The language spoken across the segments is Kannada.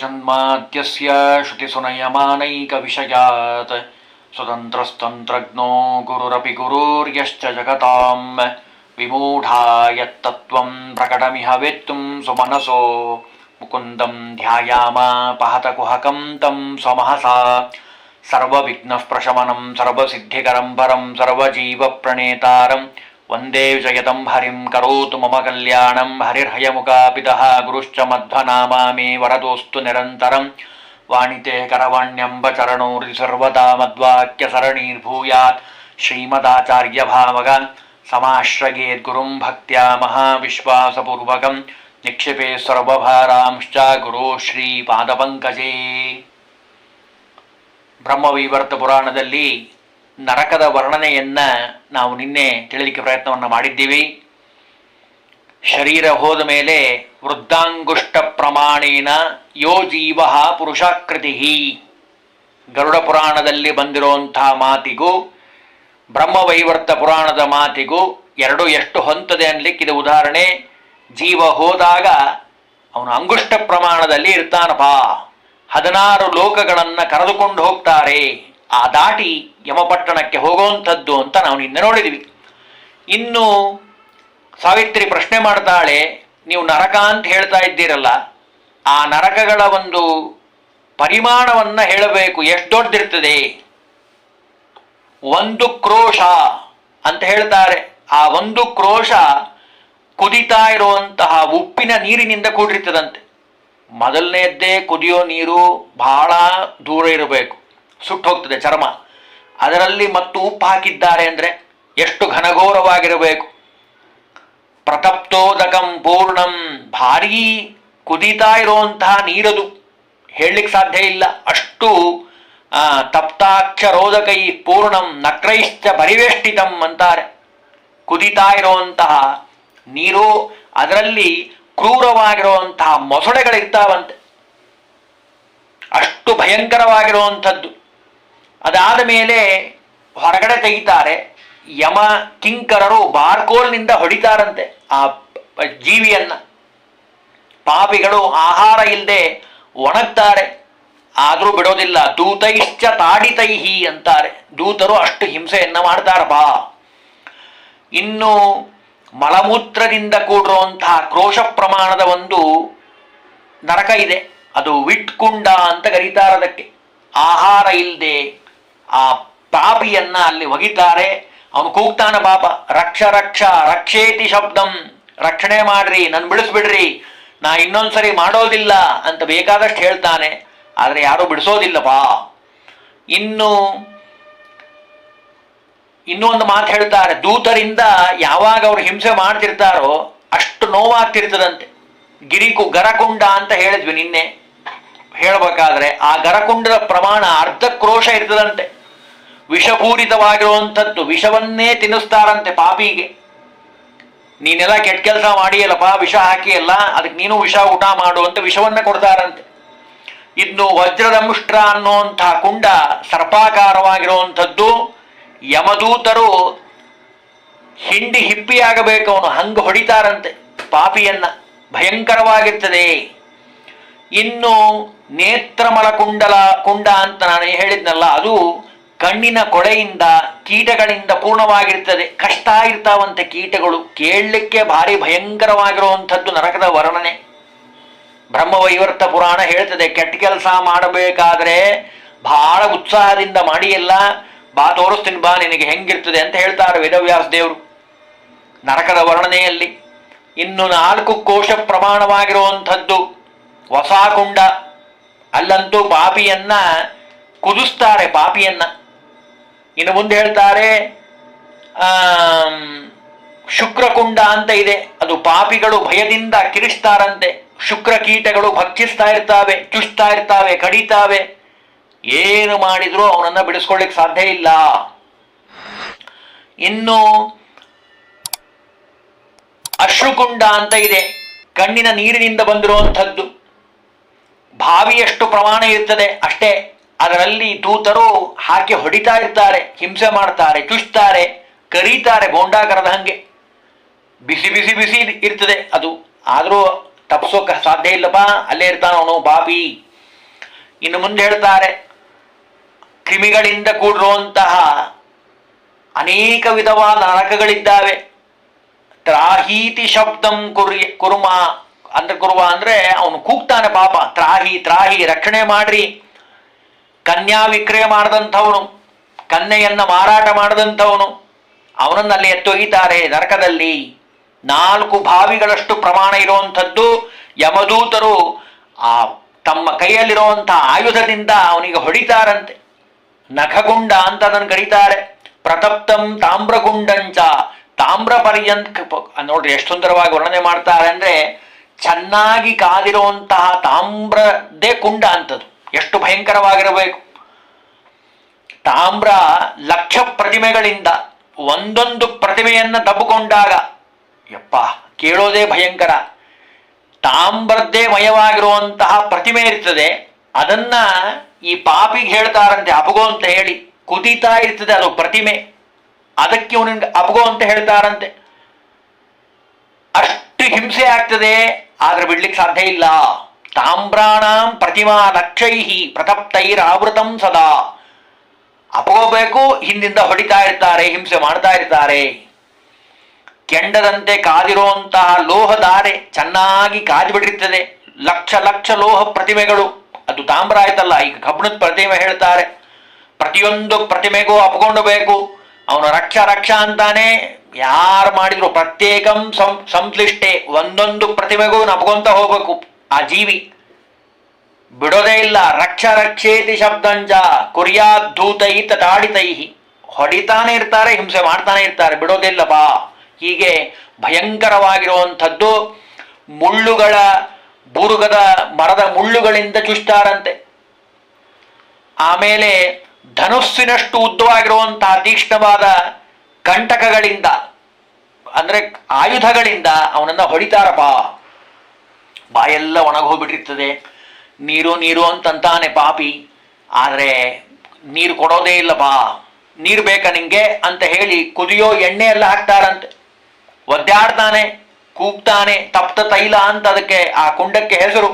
ಜನ್ಮಾದ್ಯಸ್ಯ ಶ್ರುತಿಸುನಯಮಾನೈಕವಿಷಯಾತ್ ಸ್ವತಂತ್ರಸ್ತಂತ್ರಜ್ಞೋ ಗುರುರಪಿ ಗುರುರ್ಯಶ್ಚ ಜಗತಾಂ ವಿಮೂಢಾ ಯತ್ತತ್ವಂ ಪ್ರಕಟಮಿಹ ವೇತ್ತುಂ ಸುಮನಸೋ ಮುಕುಂದಂ ಧ್ಯಾಯಾಮ ಪಹತ ಕುಹಕಂ ತಂ ಸ್ವಮಹಸಾ ಸರ್ವವಿಘ್ನಃ ಪ್ರಶಮನಂ ಸರ್ವಸಿದ್ಧಿಕರಂ ಪರಂ ಸರ್ವಜೀವಪ್ರಣೇತಾರಂ ವಂದೇ ವಿಜಯತಂ ಹರಿಂ ಕರೋತು ಮಮ ಕಲ್ಯಾಣಂ ಹರಿರ್ಹಯಮುಖಾಪಿತಃ ಗುರುಶ್ಚ ಮಧ್ವನಾಮಾ ಮೇ ವರದೋಸ್ತು ನಿರಂತರಂ ವಾಣಿತೆ ಕರವಾಣ್ಯಂಬ ಚರಣೋರ್ಧಿ ಸರ್ವದಾ ಮದ್ವಾಕ್ಯ ಸರಣೀರ್ಭೂಯಾತ್ ಶ್ರೀಮದಾಚಾರ್ಯಭಾವಗ ಸಮಾಶ್ರಯೇದ್ಗುರುಂ ಭಕ್ತ್ಯಾ ಮಹಾವಿಶ್ವಾಸಪೂರ್ವಕಂ ನಿಕ್ಷಿಪೇ ಸರ್ವಭಾರಾಂಶ್ಚ ಗುರು ಶ್ರೀ ಪಾದಪಂಕಜೇ. ಬ್ರಹ್ಮವೈವರ್ತ ಪುರಾಣದಲ್ಲಿ ನರಕದ ವರ್ಣನೆಯನ್ನ ನಾವು ನಿನ್ನೆ ತಿಳಿಲಿಕ್ಕೆ ಪ್ರಯತ್ನವನ್ನು ಮಾಡಿದ್ದೀವಿ. ಶರೀರ ಹೋದ ಮೇಲೆ ವೃದ್ಧಾಂಗುಷ್ಟ ಪ್ರಮಾಣೇನ ಯೋ ಜೀವ ಪುರುಷಾಕೃತಿ. ಗರುಡ ಪುರಾಣದಲ್ಲಿ ಬಂದಿರುವಂತಹ ಮಾತಿಗೂ ಬ್ರಹ್ಮವೈವರ್ತ ಪುರಾಣದ ಮಾತಿಗೂ ಎರಡು ಎಷ್ಟು ಹೊಂತದೆ ಅನ್ಲಿಕ್ಕಿದೆ ಉದಾಹರಣೆ. ಜೀವ ಹೋದಾಗ ಅವನು ಅಂಗುಷ್ಟ ಪ್ರಮಾಣದಲ್ಲಿ ಇರ್ತಾನಪ್ಪ. 16 ಲೋಕಗಳನ್ನು ಕರೆದುಕೊಂಡು ಹೋಗ್ತಾರೆ. ಆ ದಾಟಿ ಯಮಪಟ್ಟಣಕ್ಕೆ ಹೋಗುವಂಥದ್ದು ಅಂತ ನಾವು ನಿನ್ನೆ ನೋಡಿದ್ವಿ. ಇನ್ನು ಸಾವಿತ್ರಿ ಪ್ರಶ್ನೆ ಮಾಡ್ತಾಳೆ, ನೀವು ನರಕ ಅಂತ ಹೇಳ್ತಾ ಇದ್ದೀರಲ್ಲ, ಆ ನರಕಗಳ ಒಂದು ಪರಿಮಾಣವನ್ನ ಹೇಳಬೇಕು, ಎಷ್ಟು ದೊಡ್ಡದಿರ್ತದೆ? 1 ಕ್ರೋಶ ಅಂತ ಹೇಳ್ತಾರೆ. ಆ 1 ಕ್ರೋಶ ಕುದಿತಾ ಇರುವಂತಹ ಉಪ್ಪಿನ ನೀರಿನಿಂದ ಕೂಡಿರ್ತದಂತೆ. ಮೊದಲನೇದ್ದೇ ಕುದಿಯೋ ನೀರು ಬಹಳ ದೂರ ಇರಬೇಕು, ಸುಟ್ಟು ಹೋಗ್ತದೆ ಚರ್ಮ. ಅದರಲ್ಲಿ ಮತ್ತು ಉಪ್ಪು ಹಾಕಿದ್ದಾರೆ ಅಂದರೆ ಎಷ್ಟು ಘನಘೋರವಾಗಿರಬೇಕು. ಪ್ರತಪ್ತೋದಕಂ ಪೂರ್ಣಂ, ಭಾರೀ ಕುದೀತಾ ಇರುವಂತಹ ನೀರದು, ಹೇಳಲಿಕ್ಕೆ ಸಾಧ್ಯ ಇಲ್ಲ. ಅಷ್ಟು ತಪ್ತಾಕ್ಷರೋದಕೈ ಪೂರ್ಣಂ ನಕ್ರೈಶ್ಚ ಪರಿವೇಷ್ಟಿತಂ ಅಂತಾರೆ. ಕುದೀತಾ ಇರುವಂತಹ ನೀರು, ಅದರಲ್ಲಿ ಕ್ರೂರವಾಗಿರುವಂತಹ ಮೊಸಳೆಗಳಿರ್ತಾವಂತೆ, ಅಷ್ಟು ಭಯಂಕರವಾಗಿರುವಂಥದ್ದು. ಅದಾದ ಮೇಲೆ ಹೊರಗಡೆ ತೆಗಿತಾರೆ. ಯಮ ಕಿಂಕರರು ಬಾರ್ಕೋಲ್ನಿಂದ ಹೊಡಿತಾರಂತೆ ಆ ಜೀವಿಯನ್ನ. ಪಾಪಿಗಳು ಆಹಾರ ಇಲ್ಲದೆ ಒಣಗ್ತಾರೆ, ಆದರೂ ಬಿಡೋದಿಲ್ಲ. ದೂತೈಶ್ಚ ತಾಡಿತೈಹಿ ಅಂತಾರೆ. ದೂತರು ಅಷ್ಟು ಹಿಂಸೆಯನ್ನ ಮಾಡ್ತಾರಪ್ಪ. ಇನ್ನು ಮಲಮೂತ್ರದಿಂದ ಕೂಡಿರುವಂತಹ ಕ್ರೋಶ ಪ್ರಮಾಣದ ಒಂದು ನರಕ ಇದೆ, ಅದು ವಿಟ್ಕುಂಡ ಅಂತ ಕರೀತಾರೆ. ಅದಕ್ಕೆ ಆಹಾರ ಇಲ್ಲದೆ ಆ ಪಾಪಿಯನ್ನ ಅಲ್ಲಿ ಒಗಿತಾರೆ. ಅವನು ಕೂಗ್ತಾನ ಪಾಪ, ರಕ್ಷ ರಕ್ಷ ರಕ್ಷೇತಿ ಶಬ್ದಂ, ರಕ್ಷಣೆ ಮಾಡ್ರಿ, ನನ್ ಬಿಡಿಸ್ಬಿಡ್ರಿ, ನಾ ಇನ್ನೊಂದ್ಸರಿ ಮಾಡೋದಿಲ್ಲ ಅಂತ ಬೇಕಾದಷ್ಟು ಹೇಳ್ತಾನೆ. ಆದರೆ ಯಾರೂ ಬಿಡಿಸೋದಿಲ್ಲಪ್ಪ. ಇನ್ನೂ ಒಂದು ಮಾತು ಹೇಳ್ತಾರೆ, ದೂತರಿಂದ ಯಾವಾಗ ಅವರು ಹಿಂಸೆ ಮಾಡ್ತಿರ್ತಾರೋ ಅಷ್ಟು ನೋವಾಗ್ತಿರ್ತದಂತೆ. ಗರಕುಂಡ ಅಂತ ಹೇಳಿದ್ವಿ ನಿನ್ನೆ ಹೇಳಬೇಕಾದ್ರೆ. ಆ ಗರಕುಂಡದ ಪ್ರಮಾಣ ಅರ್ಧ ಕ್ರೋಶ ಇರ್ತದಂತೆ. ವಿಷಪೂರಿತವಾಗಿರುವಂಥದ್ದು, ವಿಷವನ್ನೇ ತಿನ್ನಿಸ್ತಾರಂತೆ ಪಾಪಿಗೆ. ನೀನೆಲ್ಲ ಕೆಟ್ಟ ಕೆಲಸ ಮಾಡಿಯಲ್ಲಪ್ಪ, ವಿಷ ಹಾಕಿಯಲ್ಲ, ಅದಕ್ಕೆ ನೀನು ವಿಷ ಊಟ ಮಾಡುವಂತ ವಿಷವನ್ನ ಕೊಡ್ತಾರಂತೆ. ಇನ್ನು ವಜ್ರದಂಷ್ಟ್ರ ಅನ್ನುವಂತಹ ಕುಂಡ ಸರ್ಪಾಕಾರವಾಗಿರುವಂಥದ್ದು. ಯಮದೂತರು ಹಿಂಡಿ ಹಿಪ್ಪಿಯಾಗಬೇಕು ಅವನು, ಹಂಗ ಹೊಡಿತಾರಂತೆ ಪಾಪಿಯನ್ನ, ಭಯಂಕರವಾಗಿರ್ತದೆ. ಇನ್ನು ನೇತ್ರಮಲ ಕುಂಡ ಅಂತ ನಾನು ಹೇಳಿದ್ನಲ್ಲ, ಅದು ಕಣ್ಣಿನ ಕೊಳೆಯಿಂದ ಕೀಟಗಳಿಂದ ಪೂರ್ಣವಾಗಿರ್ತದೆ. ಕಷ್ಟ ಇರ್ತಾವಂತೆ ಕೀಟಗಳು, ಕೇಳಲಿಕ್ಕೆ ಭಾರಿ ಭಯಂಕರವಾಗಿರುವಂಥದ್ದು ನರಕದ ವರ್ಣನೆ. ಬ್ರಹ್ಮವೈವರ್ತ ಪುರಾಣ ಹೇಳ್ತದೆ, ಕೆಟ್ಟ ಕೆಲಸ ಮಾಡಬೇಕಾದ್ರೆ ಬಹಳ ಉತ್ಸಾಹದಿಂದ ಮಾಡಿಯಲ್ಲ, ಬಾ ತೋರಿಸ್ತೀನಿ ಬಾ ನಿನಗೆ ಹೆಂಗಿರ್ತದೆ ಅಂತ ಹೇಳ್ತಾರೆ ವೇದವ್ಯಾಸ ದೇವರು ನರಕದ ವರ್ಣನೆಯಲ್ಲಿ. ಇನ್ನು 4 ಕೋಶ ಪ್ರಮಾಣವಾಗಿರುವಂಥದ್ದು ವಸಾಕುಂಡ. ಅಲ್ಲಂತೂ ಪಾಪಿಯನ್ನ ಕುದಿಸ್ತಾರೆ, ಪಾಪಿಯನ್ನ. ಇನ್ನು ಮುಂದೆ ಹೇಳ್ತಾರೆ ಶುಕ್ರಕುಂಡ ಅಂತ ಇದೆ, ಅದು ಪಾಪಿಗಳು ಭಯದಿಂದ ಕಿರಿಸ್ತಾರಂತೆ. ಶುಕ್ರ ಕೀಟಗಳು ಭಕ್ಷಿಸ್ತಾ ಇರ್ತಾವೆ, ಚುಚ್ತಾ ಇರ್ತಾವೆ, ಕಡಿತಾವೆ. ಏನು ಮಾಡಿದ್ರೂ ಅವನನ್ನ ಬಿಡಿಸ್ಕೊಳ್ಳಿಕ್ ಸಾಧ್ಯ ಇಲ್ಲ. ಇನ್ನು ಅಶ್ರುಕುಂಡ ಅಂತ ಇದೆ, ಕಣ್ಣಿನ ನೀರಿನಿಂದ ಬಂದಿರುವಂಥದ್ದು. ಬಾವಿಯಷ್ಟು ಪ್ರಮಾಣ ಇರ್ತದೆ ಅಷ್ಟೇ. ಅದರಲ್ಲಿ ದೂತರು ಹಾಕಿ ಹೊಡಿತಾ ಇರ್ತಾರೆ, ಹಿಂಸೆ ಮಾಡ್ತಾರೆ, ಚುಚ್ತಾರೆ, ಕರೀತಾರೆ ಬೋಂಡಾಕರದ ಹಂಗೆ. ಬಿಸಿ ಬಿಸಿ ಬಿಸಿ ಇರ್ತದೆ ಅದು. ಆದರೂ ತಪ್ಪಿಸೋಕೆ ಸಾಧ್ಯ ಇಲ್ಲಪ್ಪ, ಅಲ್ಲೇ ಇರ್ತಾನ ಅವನು ಪಾಪಿ. ಇನ್ನು ಮುಂದೆ ಹೇಳ್ತಾರೆ, ಕ್ರಿಮಿಗಳಿಂದ ಕೂಡಿರುವಂತಹ ಅನೇಕ ವಿಧವಾದ ನರಕಗಳಿದ್ದಾವೆ. ತ್ರಾಹೀತಿ ಶಬ್ದಂ ಕುರುಮ ಅಂದ್ರೆ ಅವನು ಕೂಗ್ತಾನೆ ಪಾಪ, ತ್ರಾಹಿ ತ್ರಾಹಿ, ರಕ್ಷಣೆ ಮಾಡ್ರಿ. ಕನ್ಯಾ ವಿಕ್ರಯ ಮಾಡಿದಂಥವನು, ಕನ್ಯೆಯನ್ನ ಮಾರಾಟ ಮಾಡಿದಂಥವನು, ಅವನನ್ನಲ್ಲಿ ಎತ್ತೊಯ್ತಾರೆ ನರಕದಲ್ಲಿ. 4 ಬಾವಿಗಳಷ್ಟು ಪ್ರಮಾಣ ಇರುವಂಥದ್ದು. ಯಮದೂತರು ಆ ತಮ್ಮ ಕೈಯಲ್ಲಿರುವಂತಹ ಆಯುಧದಿಂದ ಅವನಿಗೆ ಹೊಡಿತಾರಂತೆ. ನಖಗುಂಡ ಅಂತ ಅದನ್ನು ಕರೀತಾರೆ. ಪ್ರತಪ್ತಂ ತಾಮ್ರಗುಂಡಂಚ, ತಾಮ್ರ ಪರ್ಯಂತ. ನೋಡ್ರಿ ಎಷ್ಟು ಸುಂದರವಾಗಿ ವರ್ಣನೆ ಮಾಡ್ತಾರೆ ಅಂದ್ರೆ, ಚೆನ್ನಾಗಿ ಕಾದಿರುವಂತಹ ತಾಮ್ರದೇ ಕುಂಡ ಅಂತದ್ದು. ಎಷ್ಟು ಭಯಂಕರವಾಗಿರಬೇಕು. ತಾಮ್ರ ಲಕ್ಷ ಪ್ರತಿಮೆಗಳಿಂದ ಒಂದೊಂದು ಪ್ರತಿಮೆಯನ್ನ ತಬ್ಬಿಕೊಂಡಾಗ ಯಪ್ಪ ಕೇಳೋದೇ ಭಯಂಕರ. ತಾಮ್ರದ್ದೇ ಮಯವಾಗಿರುವಂತಹ ಪ್ರತಿಮೆ ಇರ್ತದೆ, ಅದನ್ನ ಈ ಪಾಪಿಗೆ ಹೇಳ್ತಾರಂತೆ ಅಪಗೋ ಅಂತ ಹೇಳಿ. ಕುದಿತಾ ಇರ್ತದೆ ಅದು ಪ್ರತಿಮೆ, ಅದಕ್ಕೆ ಅವನಿಗೆ ಅಪಗೋ ಅಂತ ಹೇಳ್ತಾರಂತೆ. ಅಷ್ಟು ಹಿಂಸೆ ಆಗ್ತದೆ, ಆದ್ರೆ ಬಿಡ್ಲಿಕ್ಕೆ ಸಾಧ್ಯ ಇಲ್ಲ. ತಾಮ್ರಾಣಾಂ ಪ್ರತಿಮಾ ಲಕ್ಷೈಹಿ ಪ್ರತಪ್ತೈರಾವೃತಂ ಸದಾ. ಅಪಗೋಬೇಕು, ಹಿಂದಿಂದ ಹೊಡಿತಾ ಇರ್ತಾರೆ, ಹಿಂಸೆ ಮಾಡ್ತಾ ಇರ್ತಾರೆ. ಕೆಂಡದಂತೆ ಕಾದಿರುವಂತಹ ಲೋಹಧಾರೆ ಚೆನ್ನಾಗಿ ಕಾದ್ಬಿಟ್ಟಿರ್ತದೆ. ಲಕ್ಷ ಲಕ್ಷ ಲೋಹ ಪ್ರತಿಮೆಗಳು. ಅದು ತಾಮ್ರ ಆಯ್ತಲ್ಲ, ಈಗ ಕಬ್ಬಿಣದ ಪ್ರತಿಮೆ ಹೇಳ್ತಾರೆ. ಪ್ರತಿಯೊಂದು ಪ್ರತಿಮೆಗೂ ಅಪ್ಕೊಂಡು ಬೇಕು. ಅವನು ರಕ್ಷ ರಕ್ಷ ಅಂತಾನೆ. ಯಾರು ಮಾಡಿದ್ರು ಪ್ರತ್ಯೇಕಂ ಸಂಶ್ಲಿಷ್ಟೆ, ಒಂದೊಂದು ಪ್ರತಿಮೆಗೂ ನಪ್ಕೊಂತ ಹೋಗ್ಬೇಕು ಆ ಜೀವಿ, ಬಿಡೋದೇ ಇಲ್ಲ. ರಕ್ಷ ರಕ್ಷೇತಿ ಶಬ್ದಂಜ ಕುರ್ಯಾದ್ಧೂತೈ ತಾಡಿತೈ. ಹೊಡಿತಾನೆ ಇರ್ತಾರೆ, ಹಿಂಸೆ ಮಾಡ್ತಾನೆ ಇರ್ತಾರೆ, ಬಿಡೋದಿಲ್ಲಪ್ಪ. ಹೀಗೆ ಭಯಂಕರವಾಗಿರುವಂಥದ್ದು. ಮುಳ್ಳುಗಳ ಬುರುಗದ ಮರದ ಮುಳ್ಳುಗಳಿಂದ ಚುಚ್ತಾರಂತೆ. ಆಮೇಲೆ ಧನುಸ್ಸಿನಷ್ಟು ಉದ್ದವಾಗಿರುವಂತಹ ತೀಕ್ಷ್ಣವಾದ ಕಂಟಕಗಳಿಂದ ಅಂದ್ರೆ ಆಯುಧಗಳಿಂದ ಅವನನ್ನ ಹೊಡಿತಾರಪ್ಪ. ಬಾಯೆಲ್ಲ ಒಣಗೋಗ್ಬಿಟ್ಟಿರ್ತದೆ. ನೀರು ನೀರು ಅಂತಂತಾನೆ ಪಾಪಿ, ಆದ್ರೆ ನೀರು ಕೊಡೋದೇ ಇಲ್ಲಪ್ಪ. ನೀರು ಬೇಕಾ ನಿಂಗೆ ಅಂತ ಹೇಳಿ ಕುದಿಯೋ ಎಣ್ಣೆ ಎಲ್ಲ ಹಾಕ್ತಾರಂತೆ. ಒದ್ದಾಡ್ತಾನೆ, ಕೂಗ್ತಾನೆ. ತಪ್ತ ತೈಲ ಅಂತ ಅದಕ್ಕೆ ಆ ಕುಂಡಕ್ಕೆ ಹೆಸರು.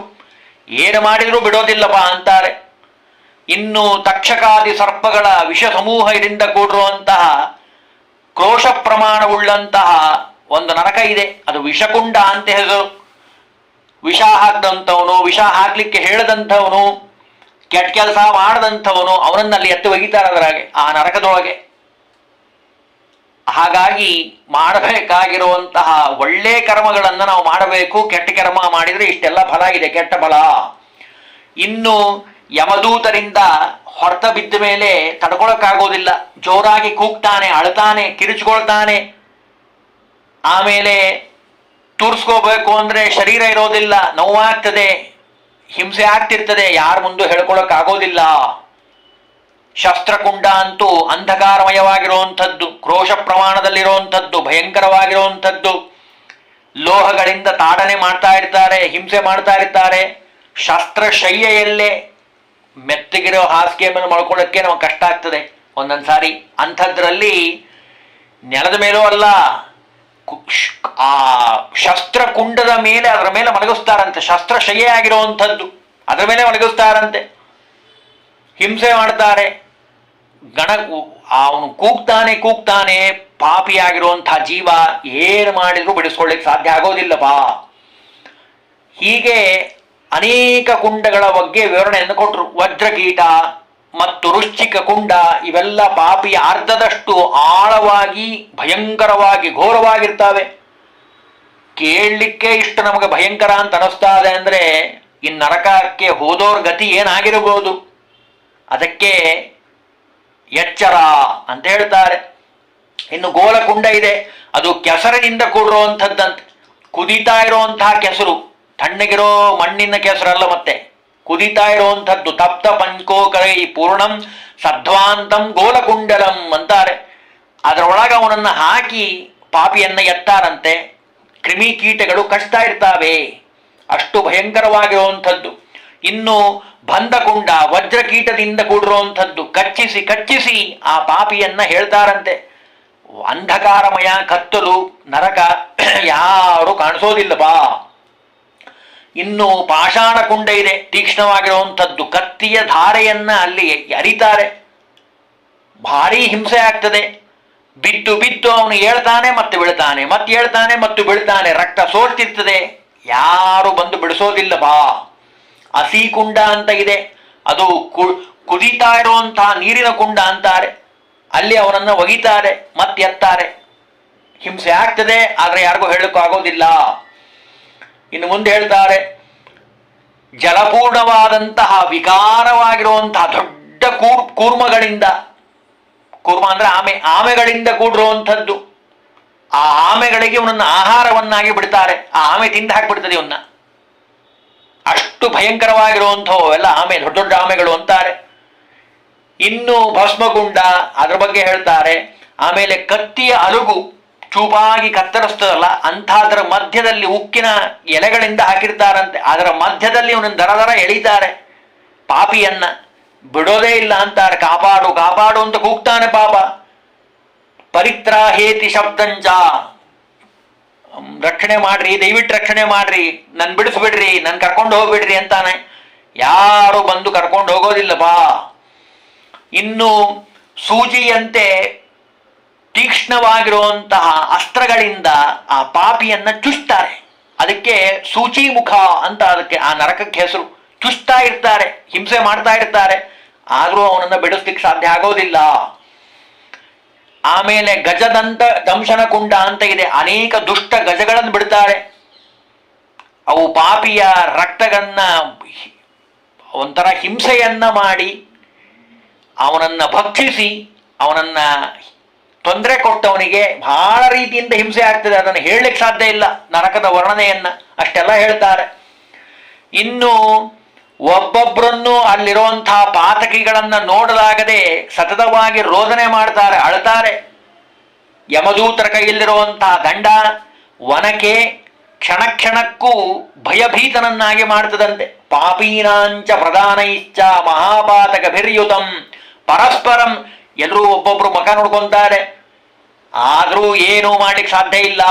ಏನು ಮಾಡಿದ್ರೂ ಬಿಡೋದಿಲ್ಲಪ್ಪ ಅಂತಾರೆ. ಇನ್ನು ತಕ್ಷಕಾದಿ ಸರ್ಪಗಳ ವಿಷ ಸಮೂಹದಿಂದ ಕೂಡಿರುವಂತಹ ಕ್ರೋಶ ಪ್ರಮಾಣವುಳ್ಳಂತಹ ಒಂದು ನರಕ ಇದೆ, ಅದು ವಿಷಕುಂಡ ಅಂತ ಹೆಸರು. ವಿಷ ಹಾಕ್ದಂಥವನು, ವಿಷ ಹಾಕ್ಲಿಕ್ಕೆ ಹೇಳದಂಥವನು, ಕೆಟ್ಟ ಕೆಲಸ ಮಾಡದಂಥವನು, ಅವನನ್ನಲ್ಲಿ ಎತ್ತು ಒಗಿತಾರೆ ಅದರಾಗೆ, ಆ ನರಕದೊಳಗೆ. ಹಾಗಾಗಿ ಮಾಡಬೇಕಾಗಿರುವಂತಹ ಒಳ್ಳೆ ಕರ್ಮಗಳನ್ನು ನಾವು ಮಾಡಬೇಕು. ಕೆಟ್ಟ ಕರ್ಮ ಮಾಡಿದ್ರೆ ಇಷ್ಟೆಲ್ಲ ಫಲ ಇದೆ, ಕೆಟ್ಟ ಫಲ. ಇನ್ನು ಯಮದೂತರಿಂದ ಹೊಡೆತ ಬಿದ್ದ ಮೇಲೆ ತಡ್ಕೊಳಕ್ಕಾಗೋದಿಲ್ಲ. ಜೋರಾಗಿ ಕೂಗ್ತಾನೆ, ಅಳ್ತಾನೆ, ಕಿರಿಚ್ಕೊಳ್ತಾನೆ. ಆಮೇಲೆ ತೂರ್ಸ್ಕೋಬೇಕು ಅಂದ್ರೆ ಶರೀರ ಇರೋದಿಲ್ಲ, ನೋವಾಗ್ತದೆ, ಹಿಂಸೆ ಆಗ್ತಿರ್ತದೆ, ಯಾರ ಮುಂದೆ ಹೇಳ್ಕೊಳಕ್ಕಾಗೋದಿಲ್ಲ. ಶಸ್ತ್ರಕುಂಡ ಅಂತೂ ಅಂಧಕಾರಮಯವಾಗಿರುವಂಥದ್ದು, ಕ್ರೋಶ ಪ್ರಮಾಣದಲ್ಲಿರುವಂಥದ್ದು, ಭಯಂಕರವಾಗಿರುವಂಥದ್ದು. ಲೋಹಗಳಿಂದ ತಾಡನೆ ಮಾಡ್ತಾ ಇರ್ತಾರೆ, ಹಿಂಸೆ ಮಾಡ್ತಾ ಇರ್ತಾರೆ. ಶಸ್ತ್ರಶಯ್ಯೆಯಲ್ಲೇ ಮೆತ್ತಗಿರೋ ಹಾಸಿಗೆ ಮೇಲೆ ಮಳ್ಕೊಳ್ಳೋಕ್ಕೆ ನಮಗೆ ಕಷ್ಟ ಆಗ್ತದೆ ಒಂದೊಂದು ಸಾರಿ. ಅಂಥದ್ರಲ್ಲಿ ನೆಲದ ಮೇಲೂ ಅಲ್ಲ, ಆ ಶಸ್ತ್ರಕುಂಡದ ಮೇಲೆ, ಅದರ ಮೇಲೆ ಮಲಗಿಸ್ತಾರಂತೆ. ಶಸ್ತ್ರಶಯ್ಯೆ ಆಗಿರುವಂಥದ್ದು, ಅದರ ಮೇಲೆ ಮಲಗಿಸ್ತಾರಂತೆ, ಹಿಂಸೆ ಮಾಡ್ತಾರೆ. ಅವನು ಕೂಗ್ತಾನೆ ಕೂಗ್ತಾನೆ. ಪಾಪಿಯಾಗಿರುವಂತಹ ಜೀವ ಏನು ಮಾಡಿದ್ರು ಬಿಡಿಸ್ಕೊಳ್ಳಿಕ್ಕೆ ಸಾಧ್ಯ ಆಗೋದಿಲ್ಲಪ್ಪ. ಹೀಗೆ ಅನೇಕ ಕುಂಡಗಳ ಬಗ್ಗೆ ವಿವರಣೆಯನ್ನು ಕೊಟ್ಟರು. ವಜ್ರಕೀಟ ಮತ್ತು ವೃಶ್ಚಿಕ ಕುಂಡ ಇವೆಲ್ಲ ಪಾಪಿಯ ಅರ್ಧದಷ್ಟು ಆಳವಾಗಿ ಭಯಂಕರವಾಗಿ ಘೋರವಾಗಿರ್ತವೆ. ಕೇಳಲಿಕ್ಕೆ ಇಷ್ಟು ನಮಗೆ ಭಯಂಕರ ಅಂತ ಅನಿಸ್ತಾ ಇದೆ ಅಂದ್ರೆ ಇನ್ನು ನರಕಕ್ಕೆ ಹೋದೋರ್ ಗತಿ ಏನಾಗಿರಬಹುದು. ಅದಕ್ಕೆ ಎಚ್ಚರ ಅಂತ ಹೇಳ್ತಾರೆ. ಇನ್ನು ಗೋಲಕುಂಡ ಇದೆ, ಅದು ಕೆಸರಿನಿಂದ ಕೂಡಿರುವಂಥದ್ದಂತೆ. ಕುದೀತಾ ಇರುವಂತಹ ಕೆಸರು, ತಣ್ಣಗಿರೋ ಮಣ್ಣಿನ ಕೆಸರಲ್ಲ, ಮತ್ತೆ ಕುದೀತಾ ಇರುವಂಥದ್ದು. ತಪ್ತ ಪಂಚಕೋಕರೈ ಪೂರ್ಣಂ ಸಧ್ವಾಂತಂ ಗೋಲಕುಂಡಲಂ ಅಂತಾರೆ. ಅದರೊಳಗೆ ಅವನನ್ನ ಹಾಕಿ ಪಾಪಿಯನ್ನ ಎತ್ತಾರಂತೆ. ಕ್ರಿಮಿ ಕೀಟಗಳು ಕಚ್ತಾ ಇರ್ತಾವೆ, ಅಷ್ಟು ಭಯಂಕರವಾಗಿರುವಂಥದ್ದು. ಇನ್ನು ಬಂಧಕುಂಡ ವಜ್ರಕೀಟದಿಂದ ಕೂಡಿರುವಂಥದ್ದು. ಕಚ್ಚಿಸಿ ಕಚ್ಚಿಸಿ ಆ ಪಾಪಿಯನ್ನ ಹೇಳ್ತಾರಂತೆ. ಅಂಧಕಾರಮಯ ಕತ್ತಲು ನರಕ, ಯಾರು ಕಾಣಿಸೋದಿಲ್ಲಪ್ಪ. ಇನ್ನು ಪಾಷಾಣ ಕುಂಡ ಇದೆ, ತೀಕ್ಷ್ಣವಾಗಿರುವಂಥದ್ದು, ಕತ್ತಿಯ ಧಾರೆಯನ್ನ ಅಲ್ಲಿ ಅರಿತಾರೆ. ಭಾರೀ ಹಿಂಸೆ ಆಗ್ತದೆ. ಬಿದ್ದು ಬಿದ್ದು ಅವನು ಹೇಳ್ತಾನೆ ಮತ್ತೆ ಬೀಳ್ತಾನೆ, ಮತ್ತೆ ಹೇಳ್ತಾನೆ ಮತ್ತು ಬೀಳ್ತಾನೆ, ರಕ್ತ ಸೋರ್ತಿರ್ತದೆ. ಯಾರು ಬಂದು ಬಿಡಿಸೋದಿಲ್ಲ. ಬಾ ಹಸಿ ಕುಂಡ ಅಂತ ಇದೆ, ಅದು ಕುದೀತಾ ಇರುವಂತಹ ನೀರಿನ ಕುಂಡ ಅಂತಾರೆ. ಅಲ್ಲಿ ಅವನನ್ನ ಒಗಿತಾರೆ ಮತ್ತೆ ಎತ್ತಾರೆ. ಹಿಂಸೆ ಆಗ್ತದೆ, ಆದ್ರೆ ಯಾರಿಗೂ ಹೇಳಕ್ಕೂ ಆಗೋದಿಲ್ಲ. ಇನ್ನು ಮುಂದೆ ಹೇಳ್ತಾರೆ, ಜಲಪೂರ್ಣವಾದಂತಹ ವಿಕಾರವಾಗಿರುವಂತಹ ದೊಡ್ಡ ಕೂರ್ಮಗಳಿಂದ, ಕೂರ್ಮ ಅಂದ್ರೆ ಆಮೆಗಳಿಂದ ಕೂಡಿರುವಂಥದ್ದು. ಆ ಆಮೆಗಳಿಗೆ ಇವನನ್ನು ಆಹಾರವನ್ನಾಗಿ ಬಿಡ್ತಾರೆ. ಆ ಆಮೆ ತಿಂದು ಹಾಕ್ಬಿಡ್ತದೆ ಇವನ್ನ. ಅಷ್ಟು ಭಯಂಕರವಾಗಿರುವಂಥವು ಎಲ್ಲ ಆಮೆ, ದೊಡ್ಡ ದೊಡ್ಡ ಆಮೆಗಳು ಅಂತಾರೆ. ಇನ್ನು ಭಸ್ಮಗುಂಡ, ಅದ್ರ ಬಗ್ಗೆ ಹೇಳ್ತಾರೆ. ಆಮೇಲೆ ಕತ್ತಿಯ ಅಲುಗು ಚೂಪಾಗಿ ಕತ್ತರಿಸ್ತದಲ್ಲ, ಅಂಥದ್ರ ಮಧ್ಯದಲ್ಲಿ ಉಕ್ಕಿನ ಎಲೆಗಳಿಂದ ಹಾಕಿರ್ತಾರಂತೆ. ಅದರ ಮಧ್ಯದಲ್ಲಿ ಇವನನ್ನು ದರ ದರ ಎಳಿತಾರೆ. ಪಾಪಿಯನ್ನ ಬಿಡೋದೇ ಇಲ್ಲ ಅಂತಾರೆ. ಕಾಪಾಡು ಕಾಪಾಡು ಅಂತ ಕೂಗ್ತಾನೆ ಪಾಪ. ಪರಿತ್ರಾಹೇತಿ ಶಬ್ದಂಚ, ರಕ್ಷಣೆ ಮಾಡ್ರಿ, ದಯವಿಟ್ಟು ರಕ್ಷಣೆ ಮಾಡ್ರಿ, ನನ್ ಬಿಡಿಸ್ಬಿಡ್ರಿ, ನನ್ ಕರ್ಕೊಂಡು ಹೋಗ್ಬಿಡ್ರಿ ಅಂತಾನೆ. ಯಾರು ಬಂದು ಕರ್ಕೊಂಡು ಹೋಗೋದಿಲ್ಲಪ್ಪ. ಇನ್ನು ಸೂಜಿಯಂತೆ ತೀಕ್ಷ್ಣವಾಗಿರುವಂತಹ ಅಸ್ತ್ರಗಳಿಂದ ಆ ಪಾಪಿಯನ್ನ ಚುಚ್ತಾರೆ. ಅದಕ್ಕೆ ಸೂಚಿ ಮುಖ ಅಂತ ಅದಕ್ಕೆ ಆ ನರಕಕ್ಕೆ ಹೆಸರು. ಚುಚ್ತಾ ಇರ್ತಾರೆ, ಹಿಂಸೆ ಮಾಡ್ತಾ ಇರ್ತಾರೆ, ಆದರೂ ಅವನನ್ನ ಬಿಡಿಸ್ಲಿಕ್ಕೆ ಸಾಧ್ಯ ಆಗೋದಿಲ್ಲ. ಆಮೇಲೆ ಗಜದಂತ ದಂಶನ ಕುಂಡ ಅಂತ ಇದೆ, ಅನೇಕ ದುಷ್ಟ ಗಜಗಳನ್ನು ಬಿಡ್ತಾರೆ. ಅವು ಪಾಪಿಯ ರಕ್ತಗಳನ್ನ ಒಂಥರ ಹಿಂಸೆಯನ್ನ ಮಾಡಿ ಅವನನ್ನ ಭಕ್ಷಿಸಿ ಅವನನ್ನ ತೊಂದರೆ ಕೊಟ್ಟವನಿಗೆ ಬಹಳ ರೀತಿಯಿಂದ ಹಿಂಸೆ ಆಗ್ತದೆ. ಅದನ್ನು ಹೇಳಲಿಕ್ಕೆ ಸಾಧ್ಯ ಇಲ್ಲ, ನರಕದ ವರ್ಣನೆಯನ್ನ ಅಷ್ಟೆಲ್ಲ ಹೇಳ್ತಾರೆ. ಇನ್ನು ಒಬ್ಬೊಬ್ಬರನ್ನು ಅಲ್ಲಿರುವಂತಹ ಪಾತಕಿಗಳನ್ನ ನೋಡಲಾಗದೆ ಸತತವಾಗಿ ರೋದನೆ ಮಾಡ್ತಾರೆ, ಅಳ್ತಾರೆ. ಯಮದೂತರ ಕೈಯಲ್ಲಿರುವಂತಹ ದಂಡ ವನಕೆ ಕ್ಷಣ ಕ್ಷಣಕ್ಕೂ ಭಯಭೀತನನ್ನಾಗಿ ಮಾಡ್ತದಂತೆ. ಪಾಪೀನಾಂಚ ಪ್ರಧಾನೈಶ್ಚ ಮಹಾಪಾತಕಭಿರ್ಯುತಂ ಪರಸ್ಪರಂ, ಎಲ್ಲರೂ ಒಬ್ಬೊಬ್ರು ಮುಖ ನೋಡ್ಕೊಂತಾರೆ, ಆದರೂ ಏನೂ ಮಾಡ್ಲಿಕ್ಕೆ ಸಾಧ್ಯ ಇಲ್ಲ.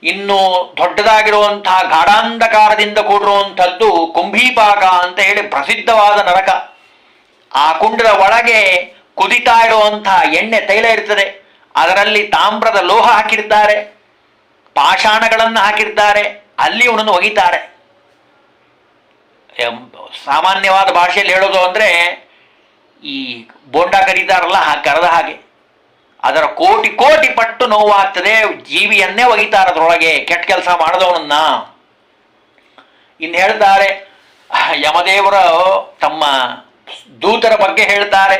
ಇನ್ನು ದೊಡ್ಡದಾಗಿರುವಂತಹ ಗಾಢಾಂಧಕಾರದಿಂದ ಕೂಡಿರುವಂಥದ್ದು ಕುಂಭೀಪಾಕ ಅಂತ ಹೇಳಿ ಪ್ರಸಿದ್ಧವಾದ ನರಕ. ಆ ಕುಂಡದ ಒಳಗೆ ಕುದಿತಾ ಇರುವಂತಹ ಎಣ್ಣೆ ತೈಲ ಇರ್ತದೆ. ಅದರಲ್ಲಿ ತಾಮ್ರದ ಲೋಹ ಹಾಕಿರ್ತಾರೆ, ಪಾಷಾಣಗಳನ್ನು ಹಾಕಿರ್ತಾರೆ. ಅಲ್ಲಿ ಅವನನ್ನು ಒಗಿತಾರೆ. ಸಾಮಾನ್ಯವಾದ ಭಾಷೆಯಲ್ಲಿ ಹೇಳೋದು ಅಂದ್ರೆ ಈ ಬೋಂಡ ಕರೀತಾರಲ್ಲ, ಕರೆದ ಹಾಗೆ ಅದರ ಕೋಟಿ ಕೋಟಿ ಪಟ್ಟು ನೋವಾಗ್ತದೆ. ಜೀವಿಯನ್ನೇ ಒಗಿತಾರೆ ಅದರೊಳಗೆ, ಕೆಟ್ಟ ಕೆಲಸ ಮಾಡಿದವನನ್ನ. ಇನ್ನು ಹೇಳ್ತಾರೆ, ಯಮದೇವರು ತಮ್ಮ ದೂತರ ಬಗ್ಗೆ ಹೇಳ್ತಾರೆ,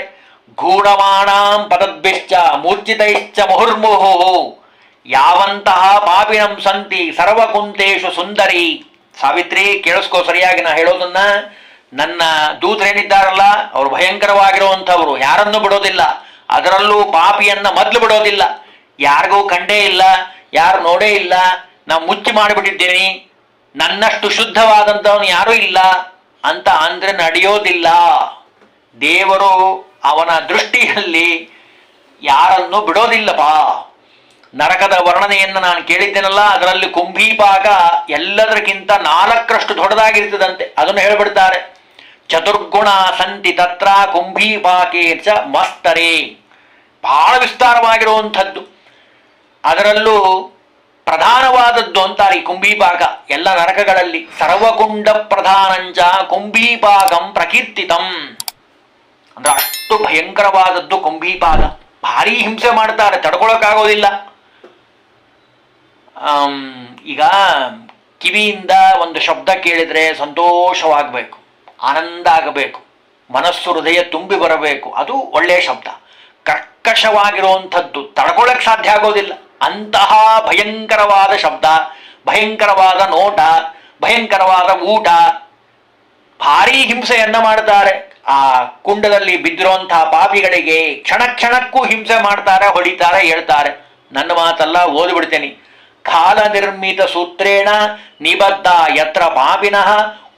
ಗೂಢಮಾಣಾಂ ಪದದ್ಭಿಶ್ಚ ಮೂರ್ಛಿತೈಶ್ಚ ಮುಹುರ್ಮುಹು ಯಾವಂತಹ ಪಾಪಿನಂ ಸಂತಿ ಸರ್ವಕುಂತೇಶು ಸುಂದರಿ. ಸಾವಿತ್ರಿ, ಕೇಳಿಸ್ಕೋ ಸರಿಯಾಗಿ ನಾ ಹೇಳೋದನ್ನ. ನನ್ನ ದೂತರೇನಿದ್ದಾರಲ್ಲ ಅವರು ಭಯಂಕರವಾಗಿರುವಂಥವ್ರು, ಯಾರನ್ನೂ ಬಿಡೋದಿಲ್ಲ. ಅದರಲ್ಲೂ ಪಾಪಿಯನ್ನ ಮೊದಲು ಬಿಡೋದಿಲ್ಲ. ಯಾರಿಗೂ ಕಂಡೇ ಇಲ್ಲ, ಯಾರು ನೋಡೇ ಇಲ್ಲ, ನಾ ಮುಚ್ಚಿ ಮಾಡಿಬಿಟ್ಟಿದ್ದೀನಿ, ನನ್ನಷ್ಟು ಶುದ್ಧವಾದಂಥವನು ಯಾರೂ ಇಲ್ಲ ಅಂತ ಅಂದ್ರೆ ನಡೆಯೋದಿಲ್ಲ. ದೇವರು ಅವನ ದೃಷ್ಟಿಯಲ್ಲಿ ಯಾರನ್ನು ಬಿಡೋದಿಲ್ಲಪ್ಪ. ನರಕದ ವರ್ಣನೆಯನ್ನು ನಾನು ಕೇಳಿದ್ದೇನಲ್ಲ, ಅದರಲ್ಲಿ ಕುಂಭೀಪಾಕ ಎಲ್ಲದಕ್ಕಿಂತ 4ರಷ್ಟು ದೊಡ್ಡದಾಗಿರ್ತದಂತೆ. ಅದನ್ನು ಹೇಳ್ಬಿಡ್ತಾರೆ. ಚತುರ್ಗುಣ ಸಂತಿ ತತ್ರ ಕುಂಭೀಪಾಕೆ ಚ ಮಸ್ತರೇ, ಬಹಳ ವಿಸ್ತಾರವಾಗಿರುವಂಥದ್ದು. ಅದರಲ್ಲೂ ಪ್ರಧಾನವಾದದ್ದು ಅಂತಾರೆ ಈ ಕುಂಭೀಪಾಕ. ಎಲ್ಲ ನರಕಗಳಲ್ಲಿ ಸರ್ವಕುಂಡ ಪ್ರಧಾನಂಚ ಕುಂಭೀಪಾಕಂ ಪ್ರಕೀರ್ತಿತಂ, ಅಂದ್ರೆ ಅಷ್ಟು ಭಯಂಕರವಾದದ್ದು ಕುಂಭೀಪಾಕ. ಭಾರಿ ಹಿಂಸೆ ಮಾಡ್ತಾರೆ, ತಡ್ಕೊಳಕ್ಕಾಗೋದಿಲ್ಲ. ಈಗ ಕಿವಿಯಿಂದ ಒಂದು ಶಬ್ದ ಕೇಳಿದ್ರೆ ಸಂತೋಷವಾಗಬೇಕು, ಆನಂದ ಆಗಬೇಕು, ಮನಸ್ಸು ಹೃದಯ ತುಂಬಿ ಬರಬೇಕು, ಅದು ಒಳ್ಳೆಯ ಶಬ್ದ. ಕರ್ಕಶವಾಗಿರುವಂಥದ್ದು ತಡ್ಕೊಳಕ್ ಸಾಧ್ಯ ಆಗೋದಿಲ್ಲ. ಅಂತಹ ಭಯಂಕರವಾದ ಶಬ್ದ, ಭಯಂಕರವಾದ ನೋಟ, ಭಯಂಕರವಾದ ಊಟ, ಭಾರೀ ಹಿಂಸೆಯನ್ನ ಮಾಡ್ತಾರೆ. ಆ ಕುಂಡದಲ್ಲಿ ಬಿದ್ದಿರುವಂತಹ ಪಾಪಿಗಳಿಗೆ ಕ್ಷಣ ಕ್ಷಣಕ್ಕೂ ಹಿಂಸೆ ಮಾಡ್ತಾರೆ, ಹೊಡಿತಾರೆ, ಹೇಳ್ತಾರೆ. ನನ್ನ ಮಾತಲ್ಲ, ಓದ್ಬಿಡ್ತೇನೆ. ಕಾಲ ನಿರ್ಮಿತ ಸೂತ್ರೇಣ ನಿಬದ್ಧ ಯತ್ರ ಪಾಪಿನಃ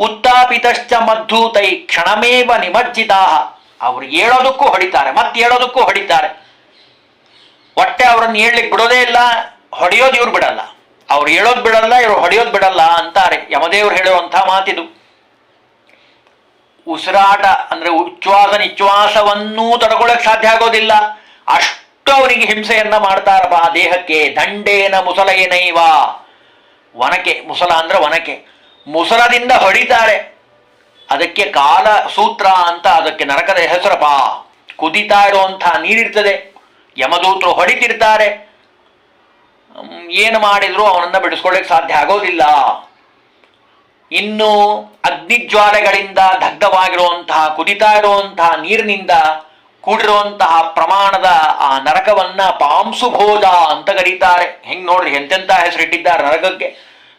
ಉತ್ತಾಪಿತಶ್ಚ ಮದ್ಧೂತೈ ಕ್ಷಣಮೇವ ನಿಮಜ್ಜಿತಾ. ಅವ್ರು ಹೇಳೋದಕ್ಕೂ ಹೊಡಿತಾರೆ, ಮತ್ತೆ ಹೇಳೋದಕ್ಕೂ ಹೊಡಿತಾರೆ. ಹೊಟ್ಟೆ ಅವರನ್ನು ಹೇಳಲಿಕ್ಕೆ ಬಿಡೋದೇ ಇಲ್ಲ, ಹೊಡೆಯೋದು ಇವ್ರು ಬಿಡಲ್ಲ. ಅವ್ರು ಹೇಳೋದು ಬಿಡಲ್ಲ, ಇವ್ರು ಹೊಡೆಯೋದು ಬಿಡಲ್ಲ ಅಂತಾರೆ. ಯಮದೇವರು ಹೇಳುವಂಥ ಮಾತಿದು. ಉಸಿರಾಟ ಅಂದ್ರೆ ಉಚ್ಛ್ವಾಸ ನಿಶ್ವಾಸವನ್ನೂ ತಡ್ಕೊಳ್ಳೋಕೆ ಸಾಧ್ಯ ಆಗೋದಿಲ್ಲ, ಅಷ್ಟು ಅವನಿಗೆ ಹಿಂಸೆಯನ್ನ ಮಾಡ್ತಾರಪ್ಪ ಆ ದೇಹಕ್ಕೆ. ದಂಡೇನ ಮುಸಲಯನೈವ, ವನಕೆ, ಮುಸಲ ಅಂದ್ರೆ ವನಕೆ, ಮುಸಲದಿಂದ ಹೊಡಿತಾರೆ. ಅದಕ್ಕೆ ಕಾಲ ಸೂತ್ರ ಅಂತ ಅದಕ್ಕೆ ನರಕದ ಹೆಸರಪ್ಪ. ಕುದಿತಾ ಇರುವಂಥ ನೀರಿರ್ತದೆ, ಯಮದೂತರು ಹೊಡಿತಿರ್ತಾರೆ, ಏನು ಮಾಡಿದ್ರು ಅವನನ್ನ ಬಿಡಿಸ್ಕೊಳ್ಳಿಕ್ಕೆ ಸಾಧ್ಯ ಆಗೋದಿಲ್ಲ. ಇನ್ನು ಅಗ್ನಿಜ್ವಾಲೆಗಳಿಂದ ದಗ್ಧವಾಗಿರುವಂತಹ, ಕುದಿತಾ ಇರುವಂತಹ ನೀರಿನಿಂದ ಕೂಡಿರುವಂತಹ ಪ್ರಮಾಣದ ಆ ನರಕವನ್ನ ಪಾಂಸುಭೋಜ ಅಂತ ಕರೀತಾರೆ. ಹೆಂಗ್ ನೋಡ್ರಿ, ಎಂತೆಂತ ಹೆಸರಿಟ್ಟಿದ್ದಾರೆ ನರಕಕ್ಕೆ.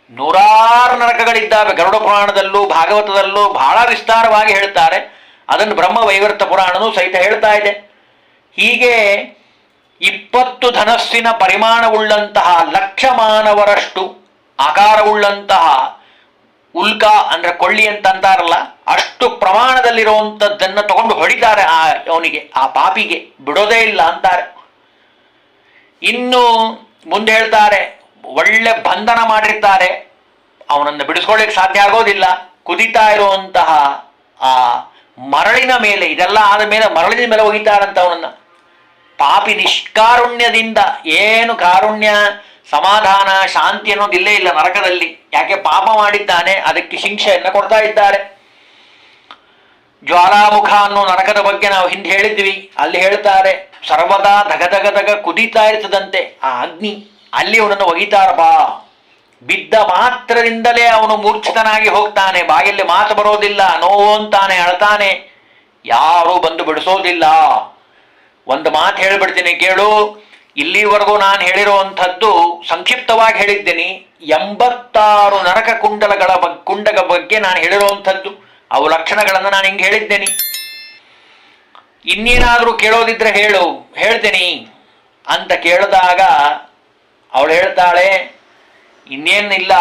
ನೂರಾರು ನರಕಗಳಿದ್ದಾವೆ. ಗರುಡ ಪುರಾಣದಲ್ಲೂ ಭಾಗವತದಲ್ಲೂ ಬಹಳ ವಿಸ್ತಾರವಾಗಿ ಹೇಳ್ತಾರೆ. ಅದನ್ನು ಬ್ರಹ್ಮ ವೈವರ್ತ ಪುರಾಣನೂ ಸಹಿತ ಹೇಳ್ತಾ ಇದೆ. ಹೀಗೆ 20 ಧನಸ್ಸಿನ ಪರಿಮಾಣವುಳ್ಳಂತಹ, ಲಕ್ಷ ಮಾನವರಷ್ಟು ಆಕಾರವುಳ್ಳಂತಹ ಉಲ್ಕ ಅಂದ್ರೆ ಕೊಳ್ಳಿ ಅಂತ ಅಂತಾರಲ್ಲ, ಅಷ್ಟು ಪ್ರಮಾಣದಲ್ಲಿರುವಂಥದ್ದನ್ನು ತಗೊಂಡು ಹೊಡಿತಾರೆ ಅವನಿಗೆ, ಆ ಪಾಪಿಗೆ ಬಿಡೋದೇ ಇಲ್ಲ ಅಂತಾರೆ. ಇನ್ನು ಮುಂದೆ ಹೇಳ್ತಾರೆ, ಒಳ್ಳೆ ಬಂಧನ ಮಾಡಿರ್ತಾರೆ, ಅವನನ್ನು ಬಿಡಿಸ್ಕೊಳ್ಳಿಕ್ಕೆ ಸಾಧ್ಯ ಆಗೋದಿಲ್ಲ. ಕುದಿತಾ ಇರುವಂತಹ ಆ ಮರಳಿನ ಮೇಲೆ, ಇದೆಲ್ಲ ಆದ ಮೇಲೆ ಮರಳಿನ ಮೇಲೆ ಒಗಿತಾರಂತ ಅವನನ್ನ. ಪಾಪಿ ನಿಷ್ಕಾರುಣ್ಯದಿಂದ, ಏನು ಕಾರುಣ್ಯ ಸಮಾಧಾನ ಶಾಂತಿ ಅನ್ನೋದು ಇಲ್ಲೇ ಇಲ್ಲ ನರಕದಲ್ಲಿ. ಯಾಕೆ ಪಾಪ ಮಾಡಿದ್ದಾನೆ, ಅದಕ್ಕೆ ಶಿಕ್ಷೆಯನ್ನು ಕೊಡ್ತಾ ಇದ್ದಾರೆ. ಜ್ವಾಲಾಮುಖ ಅನ್ನೋ ನರಕದ ಬಗ್ಗೆ ನಾವು ಹಿಂದೆ ಹೇಳಿದ್ವಿ. ಅಲ್ಲಿ ಹೇಳ್ತಾರೆ, ಸರ್ವದಾ ಧಗಧಗಧಗ ಕುದೀತಾ ಇರ್ತದಂತೆ ಆ ಅಗ್ನಿ, ಅಲ್ಲಿ ಅವನನ್ನು ಒಗಿತಾರಪ್ಪ. ಬಿದ್ದ ಮಾತ್ರದಿಂದಲೇ ಅವನು ಮೂರ್ಛಿತನಾಗಿ ಹೋಗ್ತಾನೆ, ಬಾಯಲ್ಲಿ ಮಾತು ಬರೋದಿಲ್ಲ, ನೋವು ಅಂತಾನೆ, ಅಳ್ತಾನೆ, ಯಾರೂ ಬಂದು ಬಿಡಿಸೋದಿಲ್ಲ. ಒಂದು ಮಾತು ಹೇಳಿಬಿಡ್ತೀನಿ ಕೇಳು. ಇಲ್ಲಿವರೆಗೂ ನಾನು ಹೇಳಿರುವಂಥದ್ದು ಸಂಕ್ಷಿಪ್ತವಾಗಿ ಹೇಳಿದ್ದೀನಿ. 86 ನರಕ ಕುಂಡಗ ಬಗ್ಗೆ ನಾನು ಹೇಳಿರುವಂಥದ್ದು, ಅವು ಲಕ್ಷಣಗಳನ್ನು ನಾನು ಹಿಂಗೆ ಹೇಳಿದ್ದೇನೆ. ಇನ್ನೇನಾದರೂ ಕೇಳೋದಿದ್ರೆ ಹೇಳ್ತೇನೆ ಅಂತ ಕೇಳಿದಾಗ ಅವಳು ಹೇಳ್ತಾಳೆ, ಇನ್ನೇನಿಲ್ಲ,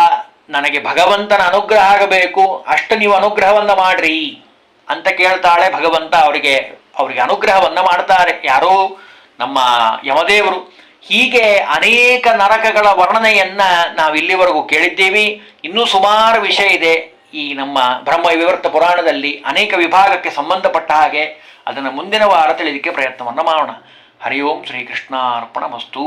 ನನಗೆ ಭಗವಂತನ ಅನುಗ್ರಹ ಆಗಬೇಕು, ಅಷ್ಟು ನೀವು ಅನುಗ್ರಹವನ್ನ ಮಾಡ್ರಿ ಅಂತ ಕೇಳ್ತಾಳೆ. ಭಗವಂತ ಅವರಿಗೆ ಅನುಗ್ರಹವನ್ನ ಮಾಡ್ತಾರೆ. ಯಾರೋ ನಮ್ಮ ಯಮದೇವರು. ಹೀಗೆ ಅನೇಕ ನರಕಗಳ ವರ್ಣನೆಯನ್ನ ನಾವು ಇಲ್ಲಿವರೆಗೂ ಕೇಳಿದ್ದೀವಿ. ಇನ್ನೂ ಸುಮಾರು ವಿಷಯ ಇದೆ ಈ ನಮ್ಮ ಬ್ರಹ್ಮ ವಿವರ್ತ ಪುರಾಣದಲ್ಲಿ, ಅನೇಕ ವಿಭಾಗಕ್ಕೆ ಸಂಬಂಧಪಟ್ಟ ಹಾಗೆ. ಅದನ್ನು ಮುಂದಿನ ವಾರ ತಿಳಿಲಿಕ್ಕೆ ಪ್ರಯತ್ನವನ್ನು ಮಾಡೋಣ. ಹರಿ ಓಂ ಶ್ರೀಕೃಷ್ಣಾರ್ಪಣಮಸ್ತು.